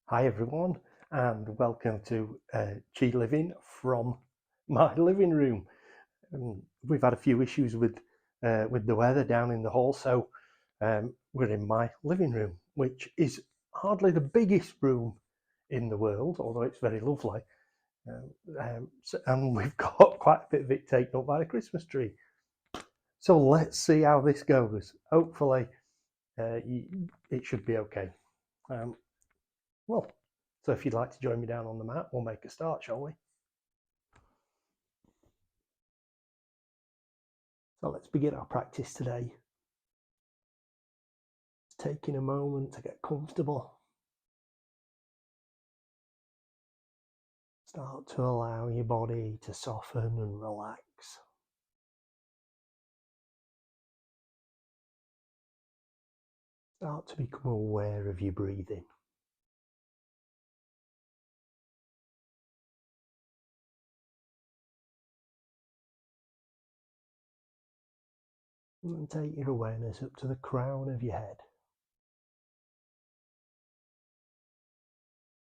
Hi everyone, and welcome to Chi Living from my living room. We've had a few issues with the weather down in the hall, so we're in my living room, which is hardly the biggest room in the world, although it's very lovely. And we've got quite a bit of it taken up by the Christmas tree. So let's see how this goes. Hopefully, it should be okay. Um, well, so if you'd like to join me down on the mat, we'll make a start, shall we? So let's begin our practice today. It's taking a moment to get comfortable. Start to allow your body to soften and relax. Start to become aware of your breathing. And take your awareness up to the crown of your head.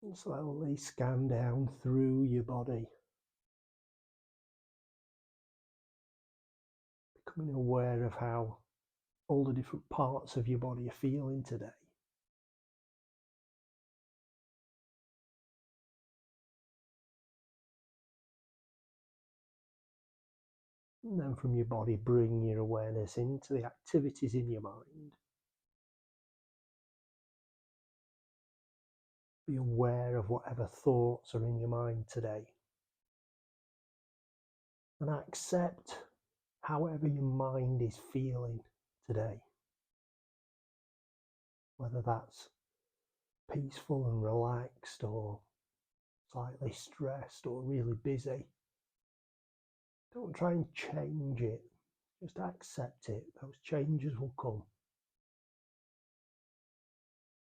And slowly scan down through your body. Becoming aware of how all the different parts of your body are feeling today. And then from your body, bring your awareness into the activities in your mind. Be aware of whatever thoughts are in your mind today. And accept however your mind is feeling today. Whether that's peaceful and relaxed, or slightly stressed, or really busy. Don't try and change it. Just accept it. Those changes will come.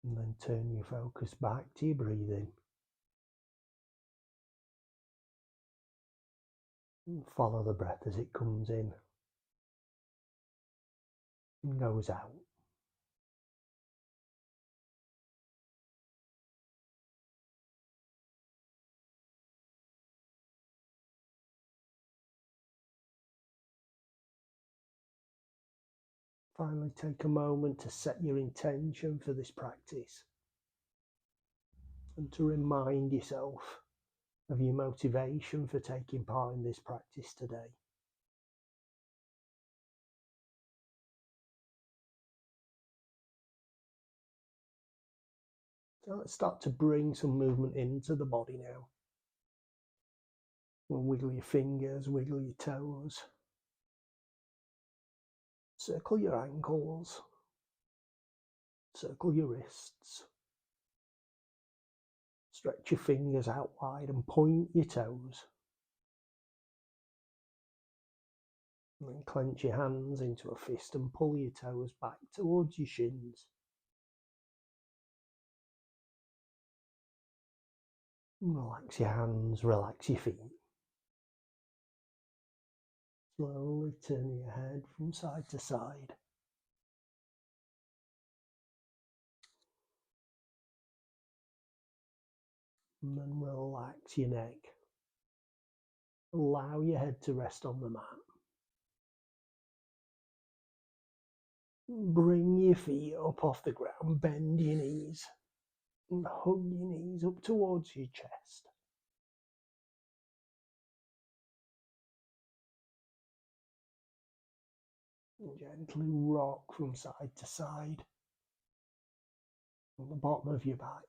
And then turn your focus back to your breathing. And follow the breath as it comes in and goes out. Finally, take a moment to set your intention for this practice and to remind yourself of your motivation for taking part in this practice today. So let's start to bring some movement into the body now. We'll wiggle your fingers, wiggle your toes. Circle your ankles. Circle your wrists. Stretch your fingers out wide and point your toes. And then clench your hands into a fist and pull your toes back towards your shins. Relax your hands, relax your feet. Slowly turn your head from side to side. And then relax your neck. Allow your head to rest on the mat. Bring your feet up off the ground, bend your knees, and hug your knees up towards your chest. And gently rock from side to side on the bottom of your back.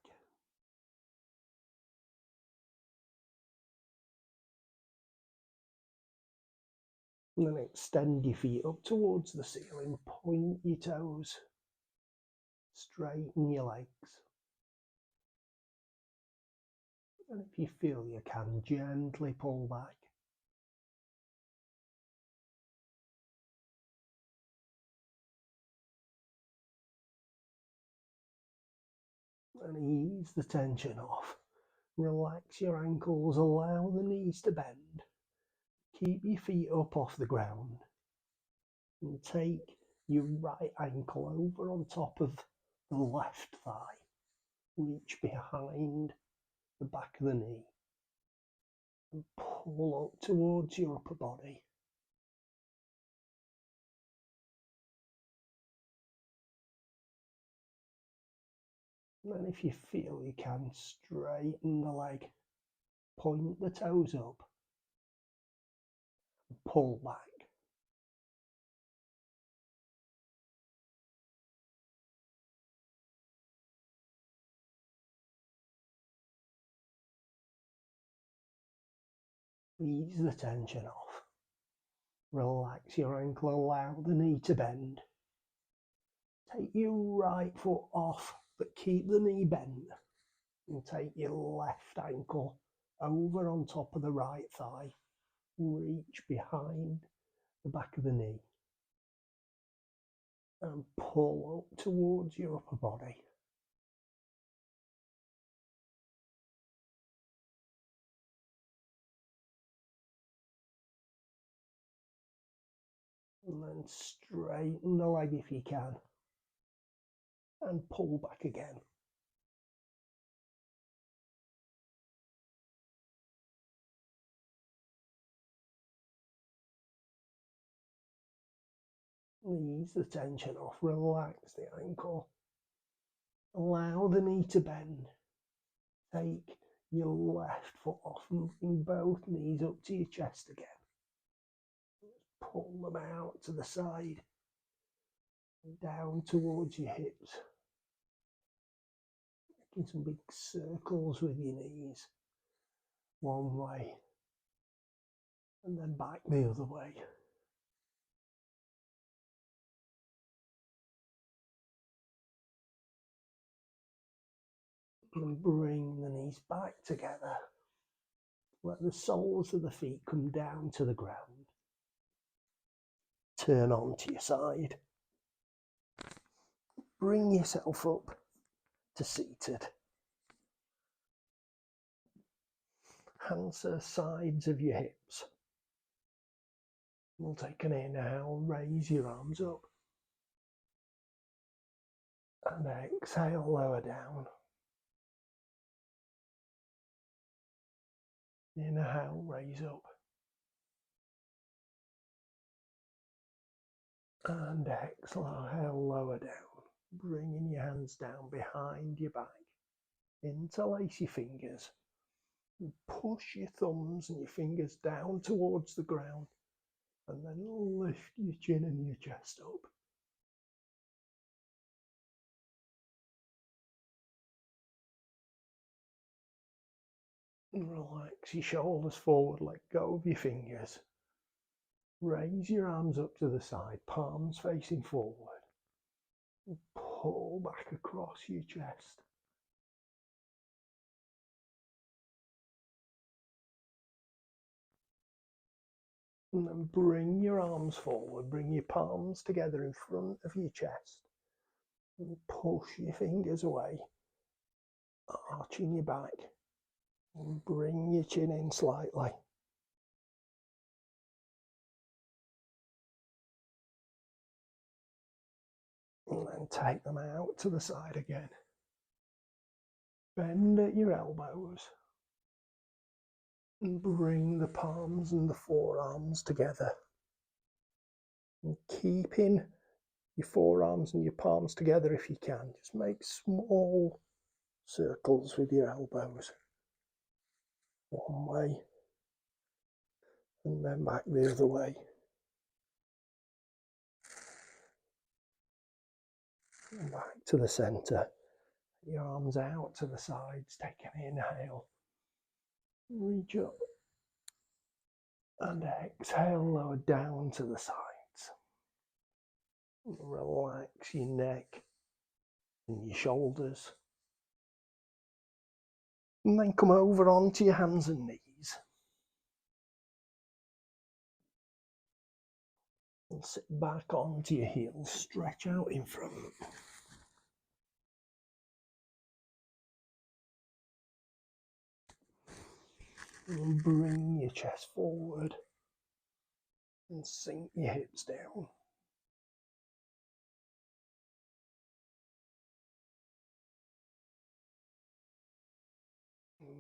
And then extend your feet up towards the ceiling, point your toes, straighten your legs. And if you feel you can, gently pull back. And ease the tension off. Relax your ankles, allow the knees to bend. Keep your feet up off the ground. And take your right ankle over on top of the left thigh. reach behind the back of the knee and pull up towards your upper body. And then if you feel you can, straighten the leg, point the toes up, and pull back. Ease the tension off. Relax your ankle, allow the knee to bend. Take your right foot off, but keep the knee bent. And take your left ankle over on top of the right thigh. Reach behind the back of the knee. And pull up towards your upper body. And then straighten the leg if you can. And pull back again. Ease the tension off, relax the ankle. Allow the knee to bend. Take your left foot off and bring both knees up to your chest again. Pull them out to the side, down towards your hips. Making some big circles with your knees. One way, and then back the other way. And bring the knees back together. Let the soles of the feet come down to the ground. Turn onto your side. Bring yourself up to seated. Hands to the sides of your hips. We'll take an inhale, raise your arms up. And exhale, lower down. Inhale, raise up. And exhale, lower down. Bringing your hands down behind your back. Interlace your fingers. And push your thumbs and your fingers down towards the ground. And then lift your chin and your chest up. And relax your shoulders forward, let go of your fingers. Raise your arms up to the side, palms facing forward. And pull back across your chest. And then bring your arms forward, bring your palms together in front of your chest. And push your fingers away, arching your back. And bring your chin in slightly. And then take them out to the side again. Bend at your elbows. And bring the palms and the forearms together. And keeping your forearms and your palms together if you can. Just make small circles with your elbows. One way. And then back the other way. And back to the centre. Your arms out to the sides. Take an inhale. Reach up. And exhale, lower down to the sides. Relax your neck and your shoulders. And then come over onto your hands and knees. And sit back onto your heels, stretch out in front. And bring your chest forward and sink your hips down.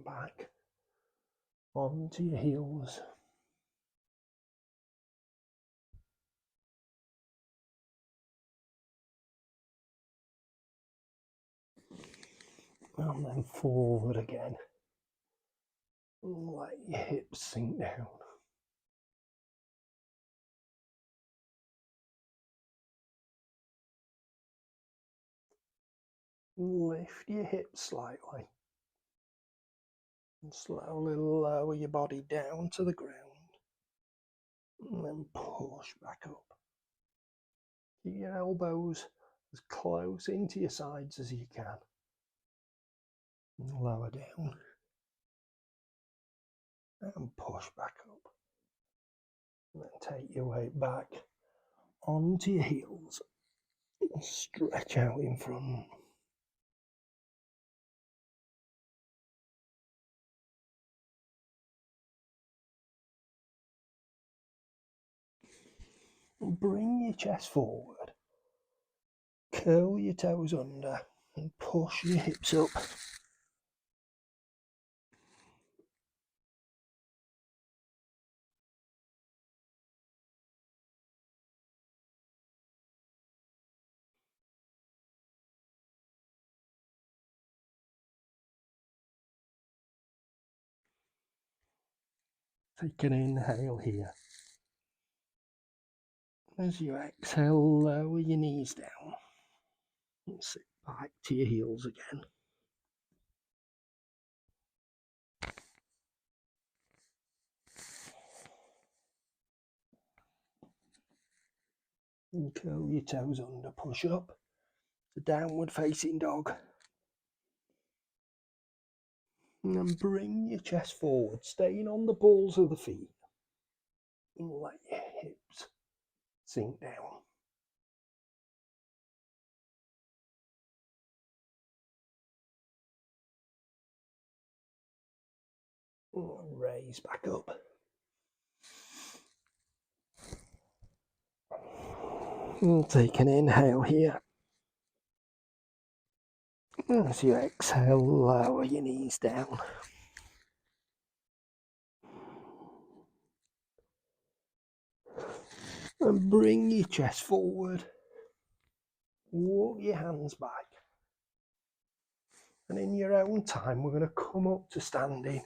Back onto your heels. And then forward again. Let your hips sink down. Lift your hips slightly. And slowly lower your body down to the ground. And then push back up. Keep your elbows as close into your sides as you can. And lower down. And push back up. And then take your weight back onto your heels. And stretch out in front. Bring your chest forward, curl your toes under and push your hips up. Take an inhale here. As you exhale, lower your knees down and sit back to your heels again. And curl your toes under, push up to downward facing dog. And then bring your chest forward, staying on the balls of the feet. And let your hips sink down. And raise back up. And take an inhale here. As you exhale, lower your knees down. And bring your chest forward. Walk your hands back. And in your own time, we're going to come up to standing,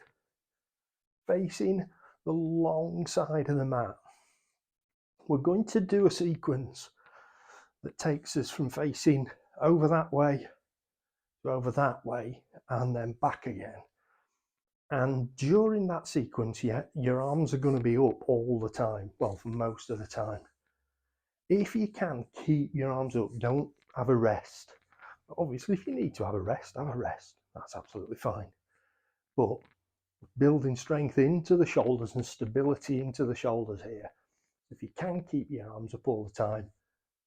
facing the long side of the mat. We're going to do a sequence that takes us from facing over that way to over that way and then back again. And during that sequence, your arms are going to be up all the time, well, for most of the time. If you can, keep your arms up, don't have a rest. Obviously, if you need to have a rest, that's absolutely fine. But building strength into the shoulders and stability into the shoulders here. If you can keep your arms up all the time,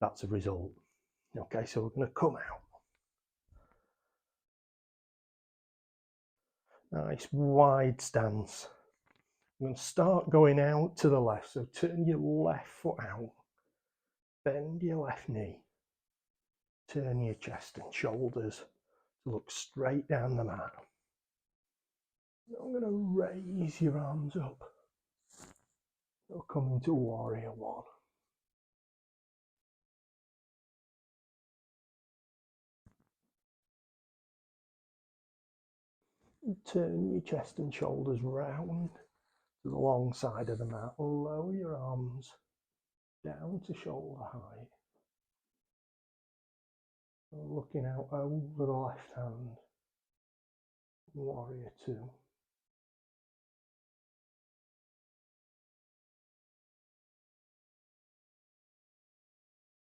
that's a result. Okay, so we're going to come out. Nice wide stance. I'm going to start going out to the left. So turn your left foot out. Bend your left knee. Turn your chest and shoulders to look straight down the mat. I'm going to raise your arms up. You'll come into warrior one. Turn your chest and shoulders round to the long side of the mat. Lower your arms down to shoulder height. Looking out over the left hand. Warrior two.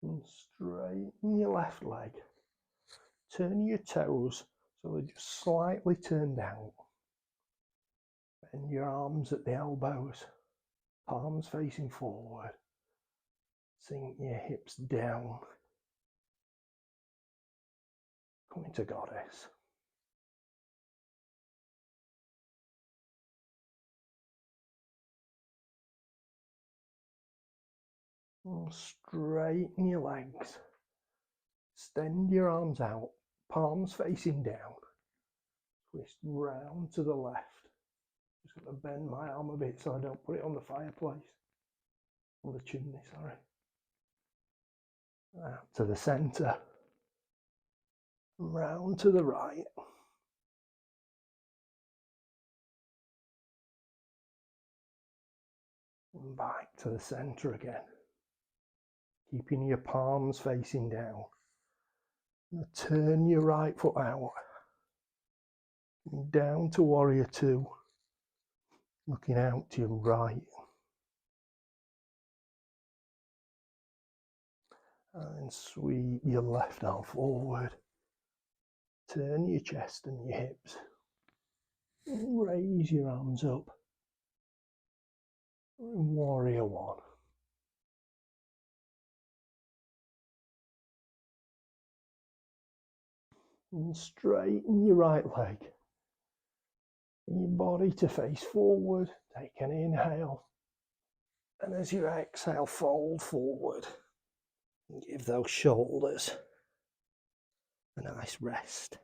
And straighten your left leg. Turn your toes so they just slightly turn down. Bend your arms at the elbows, palms facing forward. Sink your hips down. Come into goddess. And straighten your legs. Extend your arms out, palms facing down. twist round to the left. Just got to bend my arm a bit so I don't put it on the fireplace, on the chimney, sorry. Out to the centre, round to the right. And back to the centre again. Keeping your palms facing down. Now turn your right foot out. Down to warrior two. Looking out to your right. And sweep your left arm forward. Turn your chest and your hips. And raise your arms up. Warrior one. And straighten your right leg. Your body to face forward. Take an inhale. And as you exhale, fold forward. And give those shoulders a nice rest.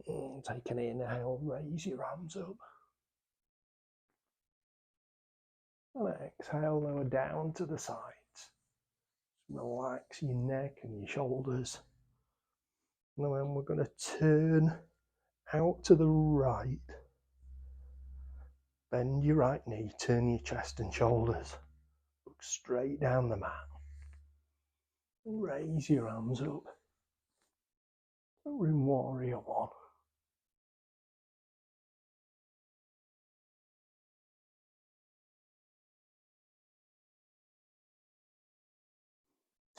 And take an inhale, raise your arms up. And exhale, lower down to the sides. Relax your neck and your shoulders. And then we're going to turn out to the right. Bend your right knee, turn your chest and shoulders. Look straight down the mat. Raise your arms up. We're in warrior one.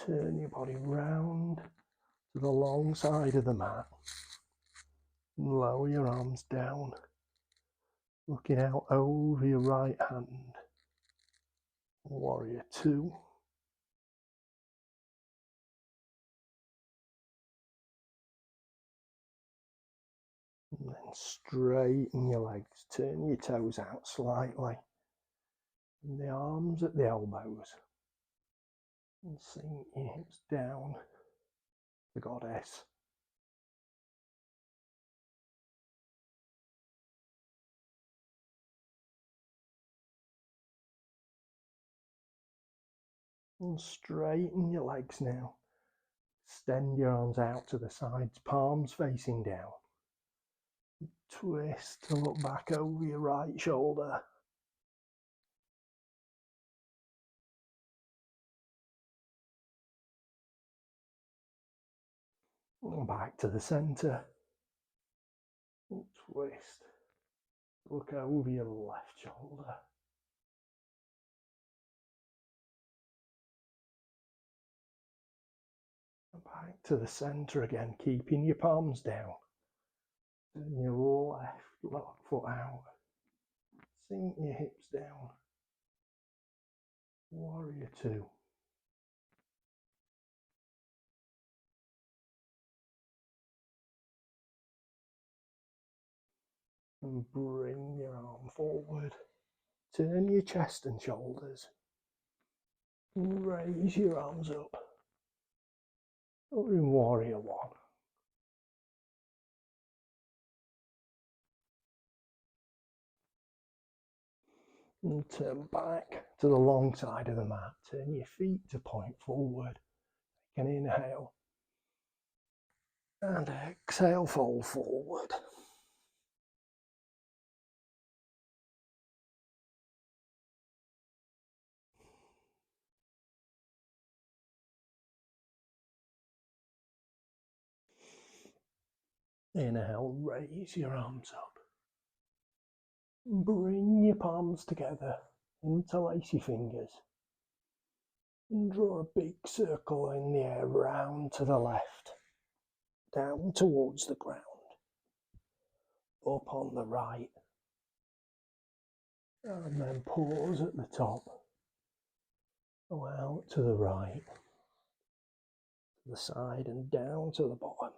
Turn your body round to the long side of the mat. Lower your arms down, looking out over your right hand. Warrior two. And then straighten your legs, turn your toes out slightly. And the arms at the elbows. And sink your hips down, the goddess. And straighten your legs now. Extend your arms out to the sides, palms facing down. Twist to look back over your right shoulder. And back to the centre. And twist. Look over your left shoulder. And back to the centre again, keeping your palms down. Turn your left foot out. Sink your hips down. Warrior two. And bring your arm forward. Turn your chest and shoulders. Raise your arms up. We're in warrior one. And turn back to the long side of the mat. Turn your feet to point forward. Take an inhale. And exhale, fold forward. Inhale, raise your arms up. Bring your palms together, interlace your fingers. And draw a big circle in the air round to the left, down towards the ground, up on the right. And then pause at the top. Go out to the right, to the side and down to the bottom.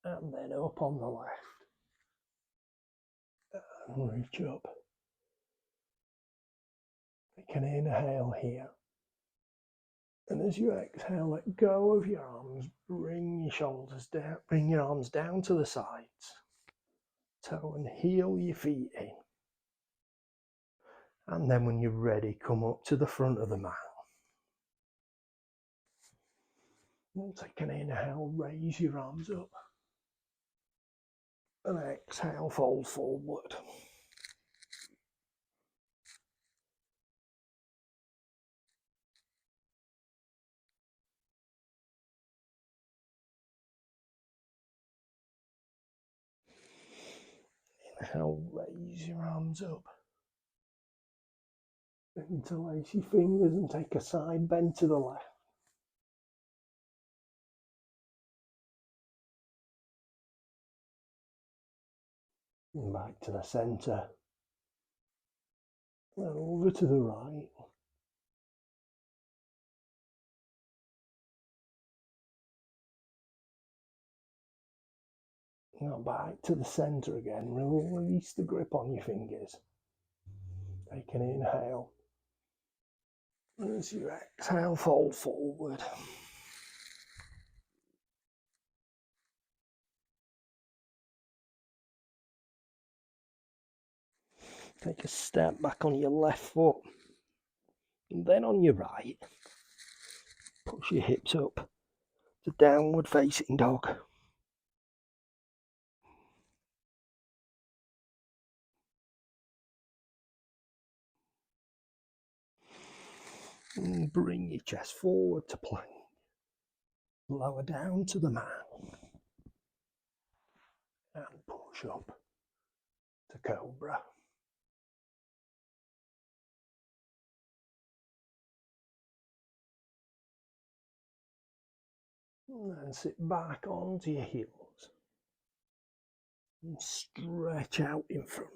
And then up on the left. And reach up. Take an inhale here. And as you exhale, let go of your arms, bring your shoulders down, bring your arms down to the sides. Toe and heel your feet in. And then when you're ready, come up to the front of the mat. And take an inhale, raise your arms up. And exhale, fold forward. Inhale, raise your arms up. Interlace your fingers and take a side bend to the left. And back to the centre. And over to the right. Now back to the centre again. Release the grip on your fingers. Take an inhale. And as you exhale, fold forward. Take a step back on your left foot. And then on your right, push your hips up to downward facing dog. And bring your chest forward to plank. Lower down to the mat. And push up to cobra. And then sit back onto your heels. And stretch out in front.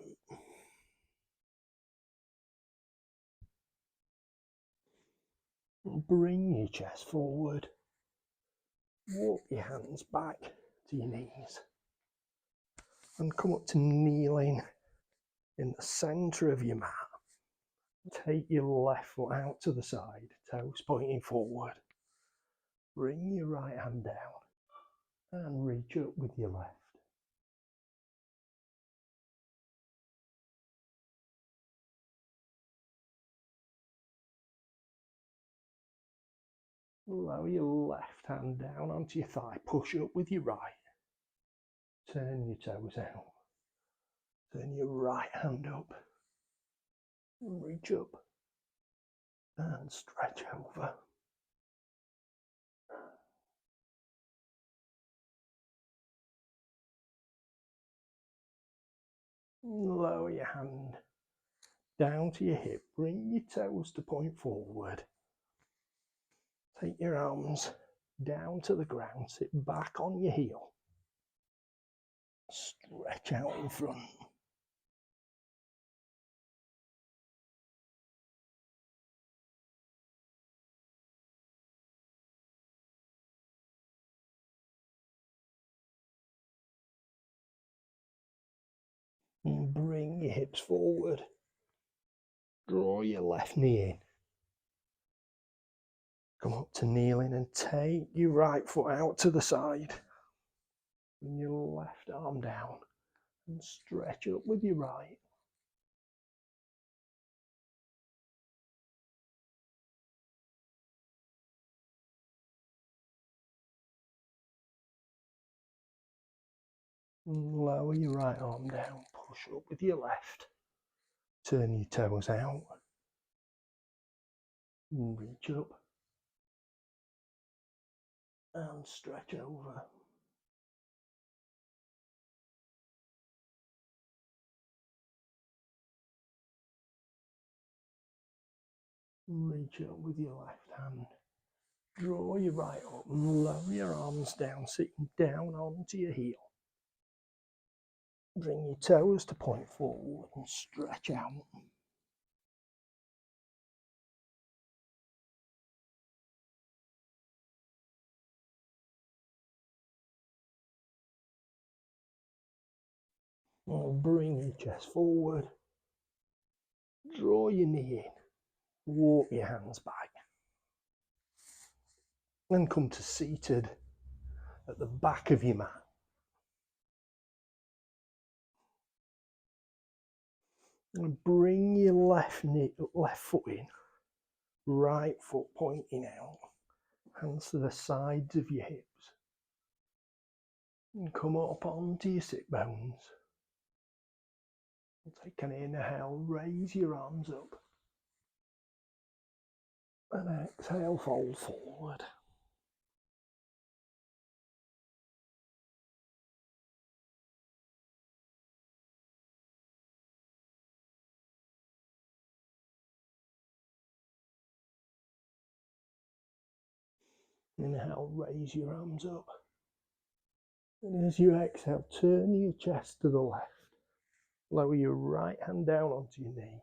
And bring your chest forward. Walk your hands back to your knees. And come up to kneeling in the centre of your mat. Take your left foot out to the side, toes pointing forward. Bring your right hand down and reach up with your left. Lower your left hand down onto your thigh, push up with your right. Turn your toes out. Turn your right hand up. Reach up and stretch over. Lower your hand down to your hip. Bring your toes to point forward. Take your arms down to the ground. Sit back on your heel. Stretch out in front. And bring your hips forward. Draw your left knee in. Come up to kneeling and take your right foot out to the side. Bring your left arm down and stretch up with your right. And lower your right arm down, push up with your left. Turn your toes out. And reach up. And stretch over. Reach up with your left hand. Draw your right up and lower your arms down, sitting down onto your heel. Bring your toes to point forward and stretch out. And bring your chest forward. Draw your knee in. Walk your hands back and come to seated at the back of your mat. And bring your left foot in, right foot pointing out, hands to the sides of your hips. And come up onto your sit bones. Take an inhale, raise your arms up. And exhale, fold forward. Inhale, raise your arms up. And as you exhale, turn your chest to the left. Lower your right hand down onto your knee.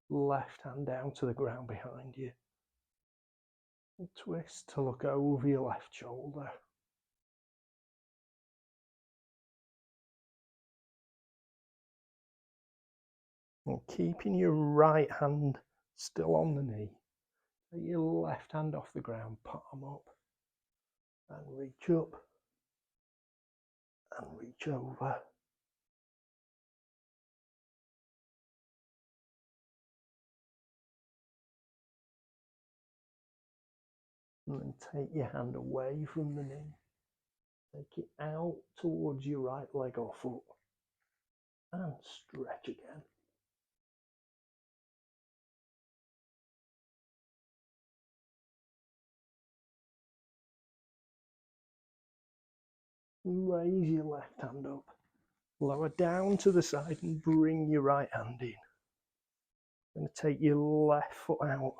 Left hand down to the ground behind you. And twist to look over your left shoulder. And keeping your right hand still on the knee. Take your left hand off the ground, palm up. And reach up. And reach over. And then take your hand away from the knee. Take it out towards your right leg or foot. And stretch again. Raise your left hand up. Lower down to the side and bring your right hand in. Going to take your left foot out.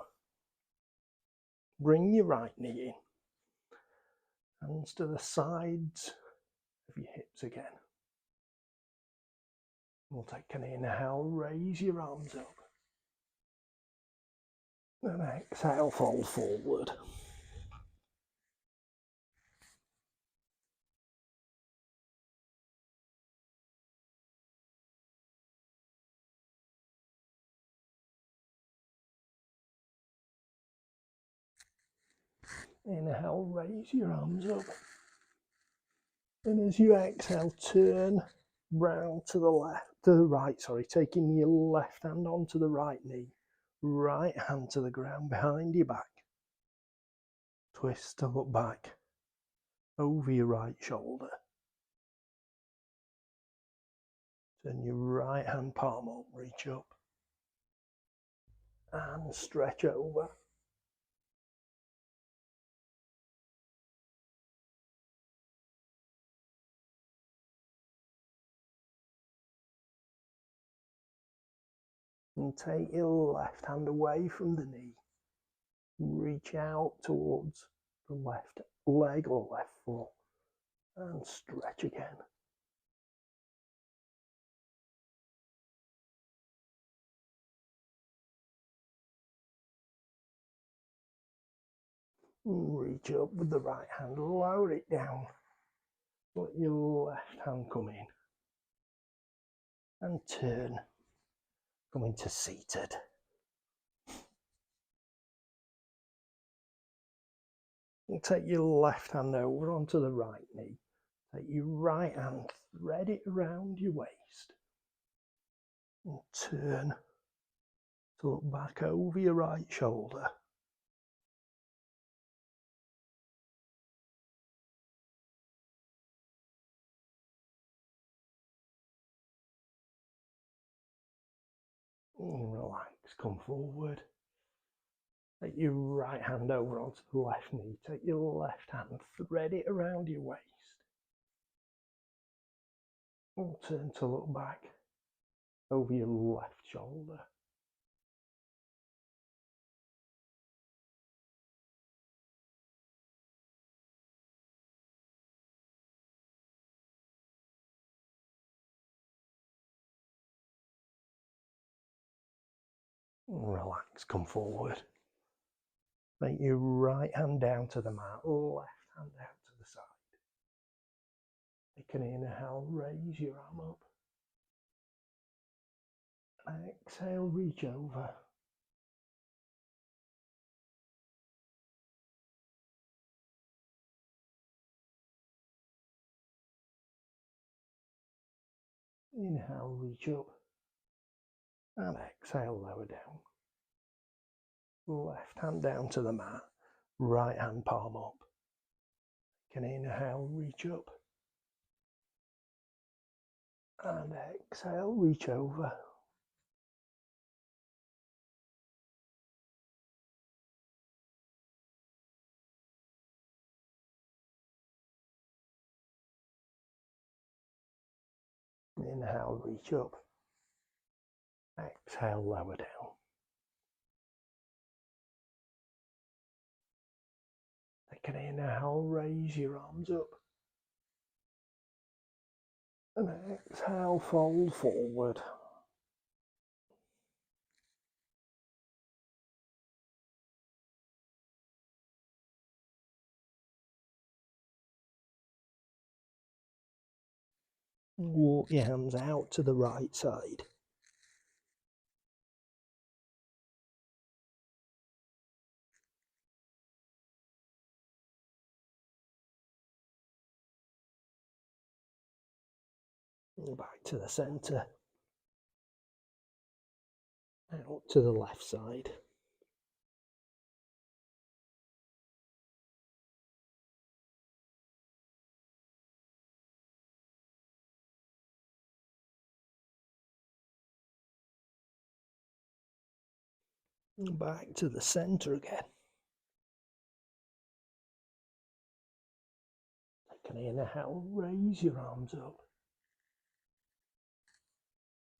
Bring your right knee in. Hands to the sides of your hips again. We'll take an inhale, raise your arms up. And exhale, fold forward. Inhale, raise your arms up. And as you exhale, turn round to the right, taking your left hand onto the right knee. Right hand to the ground behind your back. Twist to look back over your right shoulder. Turn your right hand palm up, reach up. And stretch over. And take your left hand away from the knee. Reach out towards the left leg or left foot. And stretch again. Reach up with the right hand, lower it down. Let your left hand come in. And turn. Come into seated. And take your left hand over onto the right knee. Take your right hand, thread it around your waist. And turn to look back over your right shoulder. And relax, come forward. Take your right hand over onto the left knee. Take your left hand, thread it around your waist. And turn to look back over your left shoulder. Relax, come forward. Take your right hand down to the mat, left hand out to the side. Take an inhale, raise your arm up. Exhale, reach over. Inhale, reach up. And exhale, lower down. Left hand down to the mat. Right hand palm up. Can inhale, reach up. And exhale, reach over. Inhale, reach up. Exhale, lower down. Take an inhale, raise your arms up. And exhale, fold forward. Walk your hands out to the right side. Back to the centre. Out to the left side. Back to the centre again. Take an inhale, raise your arms up.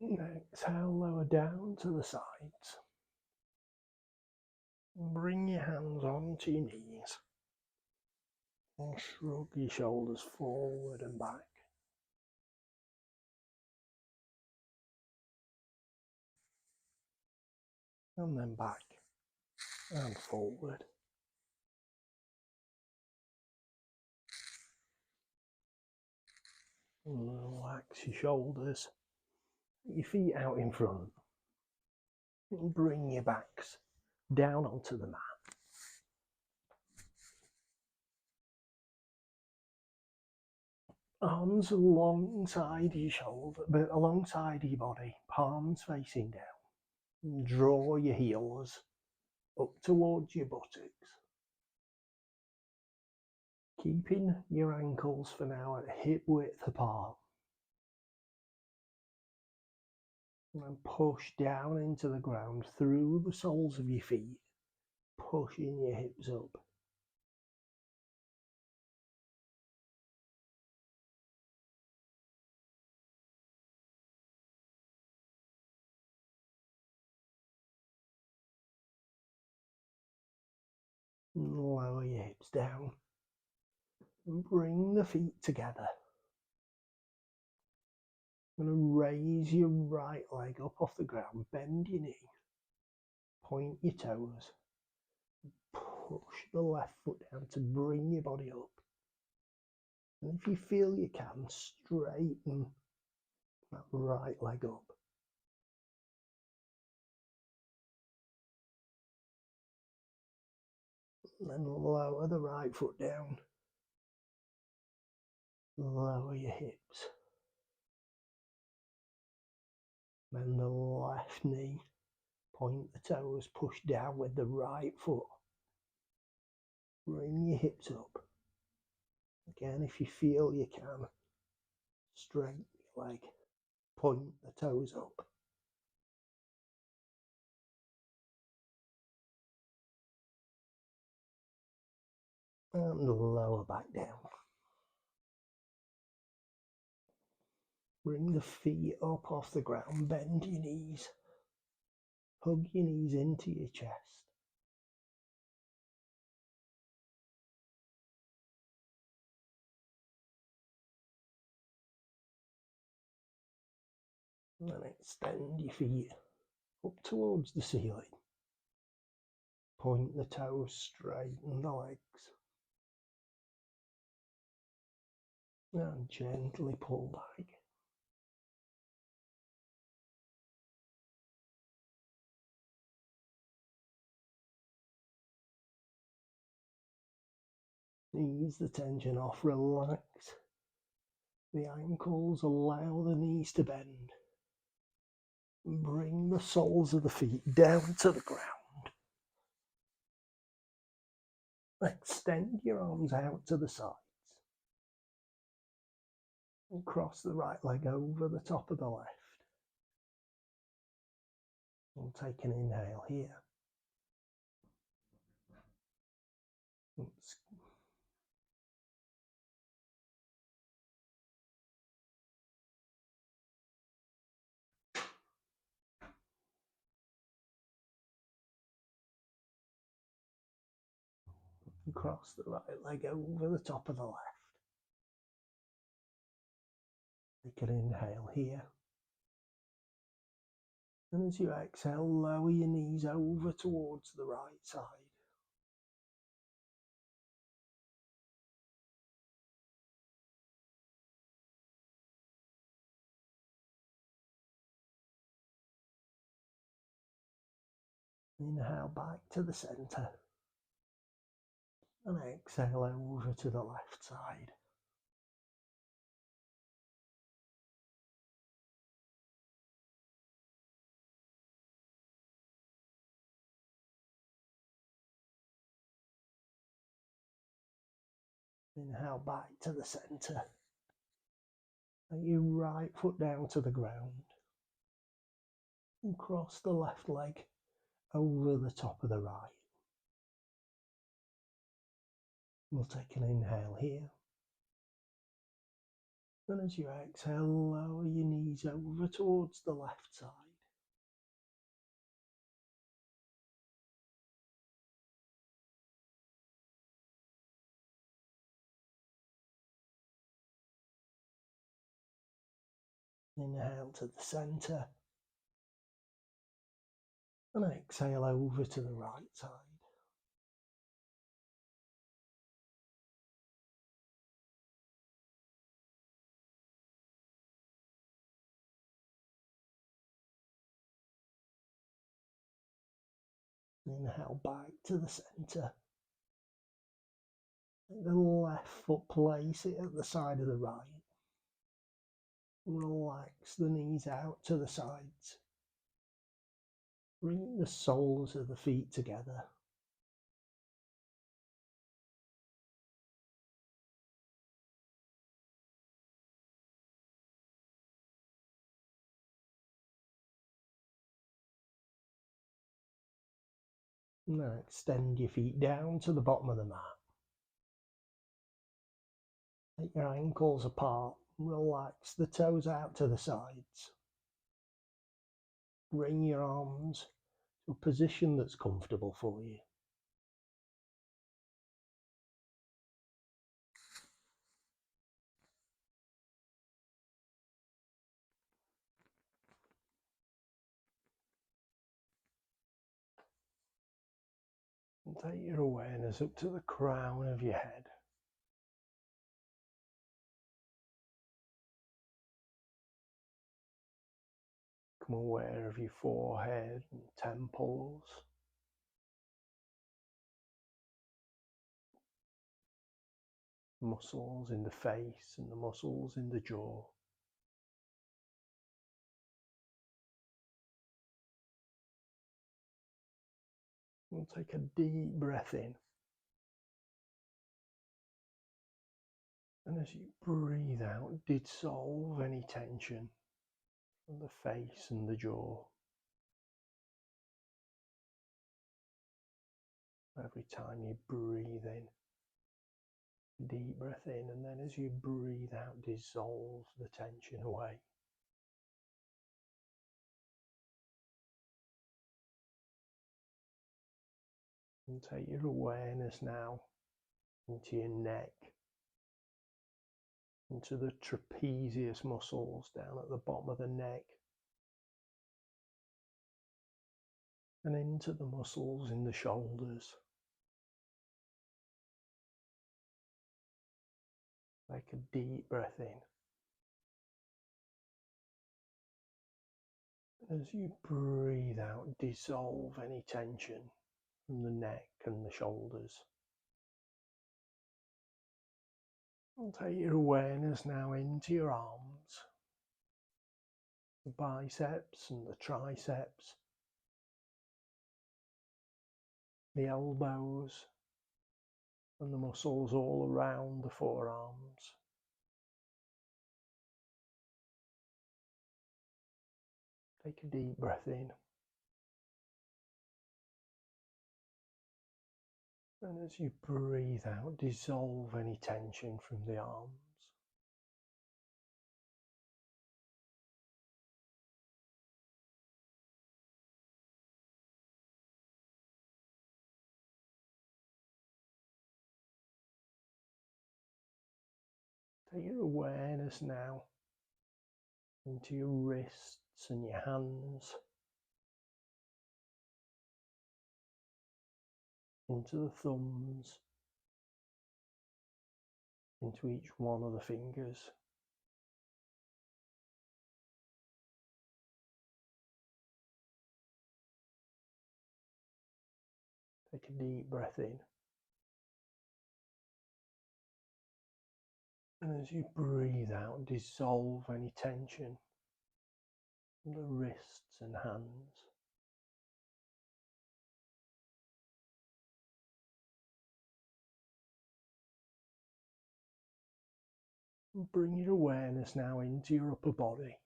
Exhale, lower down to the sides. Bring your hands onto your knees. And shrug your shoulders forward and back. And then back and forward. And relax your shoulders. Your feet out in front. And bring your backs down onto the mat. Arms alongside your shoulder, but alongside your body, palms facing down. Draw your heels up towards your buttocks. Keeping your ankles for now at hip width apart. And push down into the ground through the soles of your feet, pushing your hips up. Lower your hips down and bring the feet together. I'm going to raise your right leg up off the ground, bend your knee, point your toes, push the left foot down to bring your body up. And if you feel you can, straighten that right leg up. And then lower the right foot down. Lower your hips. Bend the left knee. Point the toes, push down with the right foot. Bring your hips up. Again, if you feel you can, straighten your leg. Point the toes up. And lower back down. Bring the feet up off the ground, bend your knees. Hug your knees into your chest. And then extend your feet up towards the ceiling. Point the toes, straighten the legs. And gently pull back. Ease the tension off, relax The ankles allow the knees to bend. Bring the soles of the feet down to the ground. Extend your arms out to the sides. And cross the right leg over the top of the left. We'll take an inhale here. And cross the right leg over the top of the left. Take an inhale here. And as you exhale, lower your knees over towards the right side. Inhale back to the centre. And exhale over to the left side. Inhale back to the centre. Take your right foot down to the ground. And cross the left leg over the top of the right. We'll take an inhale here. And as you exhale, lower your knees over towards the left side. Inhale to the centre. And exhale over to the right side. Inhale back to the centre. Take the left foot, place it at the side of the right. Relax the knees out to the sides. Bring the soles of the feet together. Now extend your feet down to the bottom of the mat. Take your ankles apart. Relax the toes out to the sides. Bring your arms to a position that's comfortable for you. And take your awareness up to the crown of your head. Become aware of your forehead and temples. Muscles in the face and the muscles in the jaw. We'll take a deep breath in. And as you breathe out, dissolve any tension from the face and the jaw. Every time you breathe in, deep breath in, and then as you breathe out, dissolve the tension away. And take your awareness now into your neck, into the trapezius muscles down at the bottom of the neck, and into the muscles in the shoulders. Take a deep breath in. As you breathe out, dissolve any tension from the neck and the shoulders. And take your awareness now into your arms, the biceps and the triceps, the elbows, and the muscles all around the forearms. Take a deep breath in. And as you breathe out, dissolve any tension from the arms. Take your awareness now into your wrists and your hands, into the thumbs, into each one of the fingers. Take a deep breath in. And as you breathe out, dissolve any tension from the wrists and hands. And bring your awareness now into your upper body,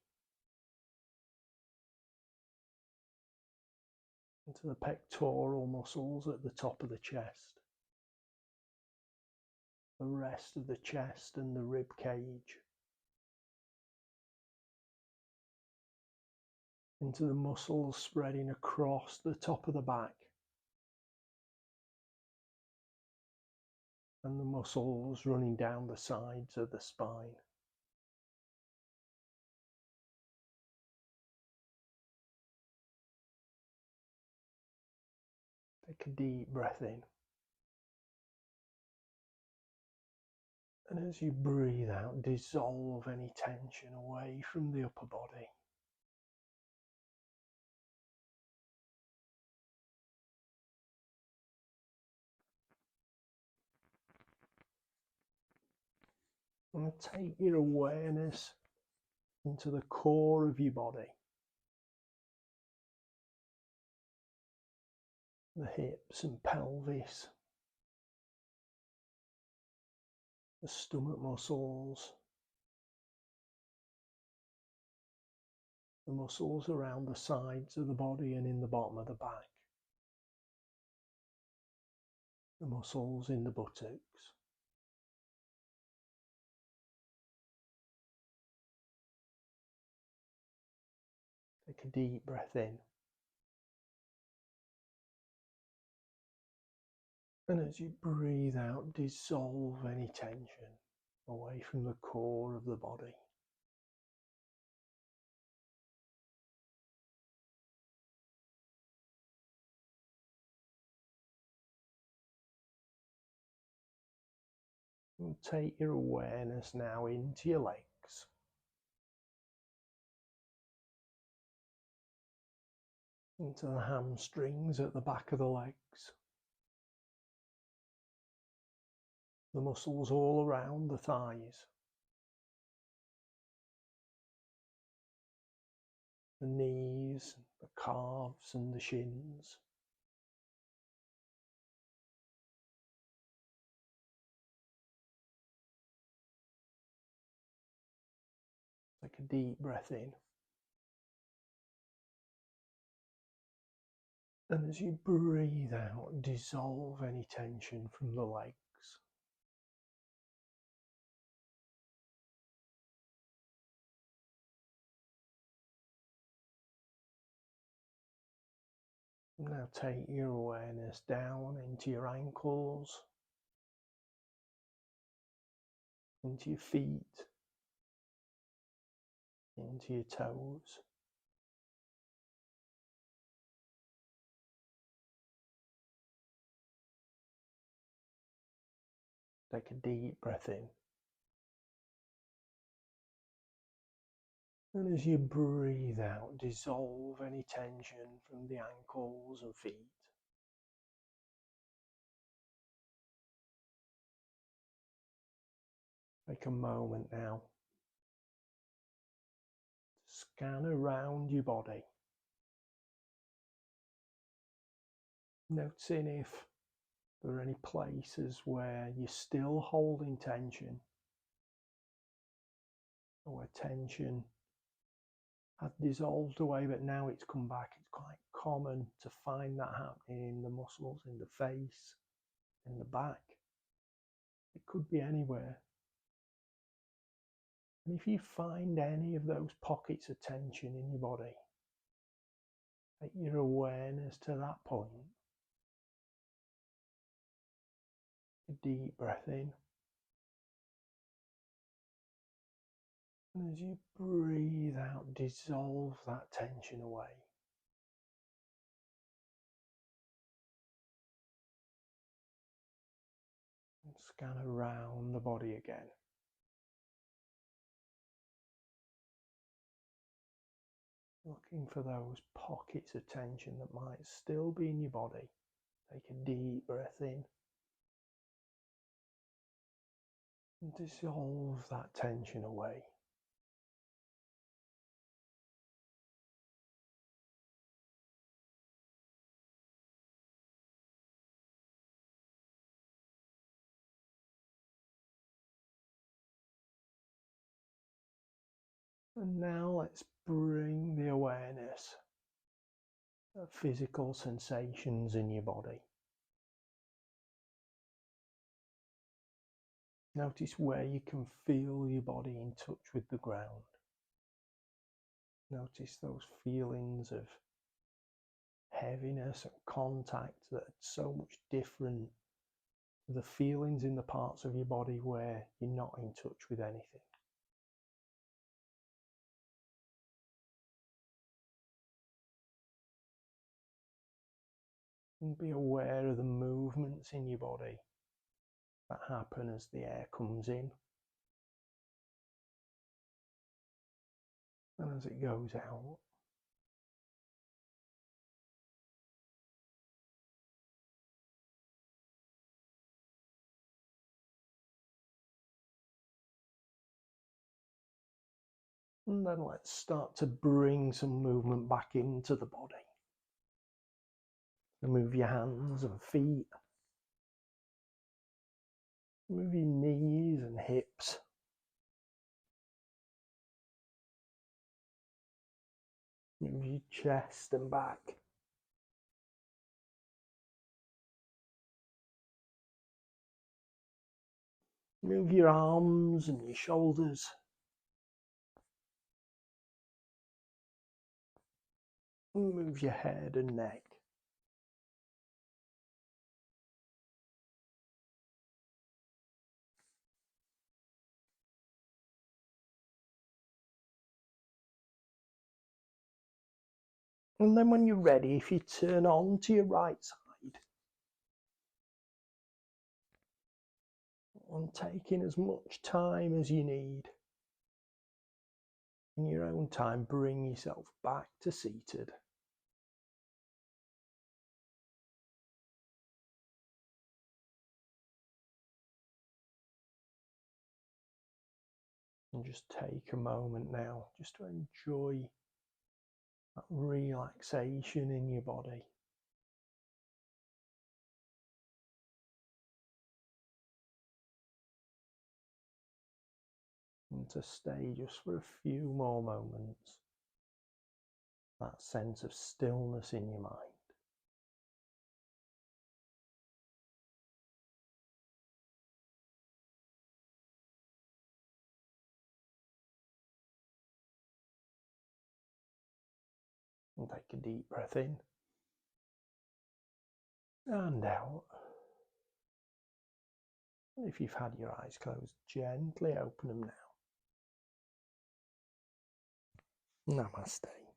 into the pectoral muscles at the top of the chest, the rest of the chest and the rib cage, into the muscles spreading across the top of the back, and the muscles running down the sides of the spine. Take a deep breath in. And as you breathe out, dissolve any tension away from the upper body. And take your awareness into the core of your body. The hips and pelvis, the stomach muscles, the muscles around the sides of the body and in the bottom of the back, the muscles in the buttocks. Take a deep breath in. And as you breathe out, dissolve any tension away from the core of the body. And take your awareness now into your legs. Into the hamstrings at the back of the legs. The muscles all around the thighs. The knees, the calves and the shins. Take a deep breath in. And as you breathe out, dissolve any tension from the legs. Now take your awareness down into your ankles, into your feet, into your toes. Take a deep breath in. And as you breathe out, dissolve any tension from the ankles and feet. Take a moment now to scan around your body, noticing if there are any places where you're still holding tension, or where tension had dissolved away but now it's come back. It's quite common to find that happening in the muscles, in the face, in the back. It could be anywhere. And if you find any of those pockets of tension in your body, take your awareness to that point. A deep breath in. And as you breathe out, dissolve that tension away. And scan around the body again. Looking for those pockets of tension that might still be in your body. Take a deep breath in. And dissolve that tension away. And now let's bring the awareness of physical sensations in your body. Notice where you can feel your body in touch with the ground. Notice those feelings of heaviness and contact that are so much different to the feelings in the parts of your body where you're not in touch with anything. And be aware of the movements in your body that happen as the air comes in and as it goes out. And then let's start to bring some movement back into the body. So move your hands and feet. Move your knees and hips. Move your chest and back. Move your arms and your shoulders. Move your head and neck. And then when you're ready, if you turn on to your right side, and taking as much time as you need, in your own time, bring yourself back to seated. And just take a moment now just to enjoy that relaxation in your body. And to stay just for a few more moments, that sense of stillness in your mind. And take a deep breath in and out. And if you've had your eyes closed, gently open them now. Namaste.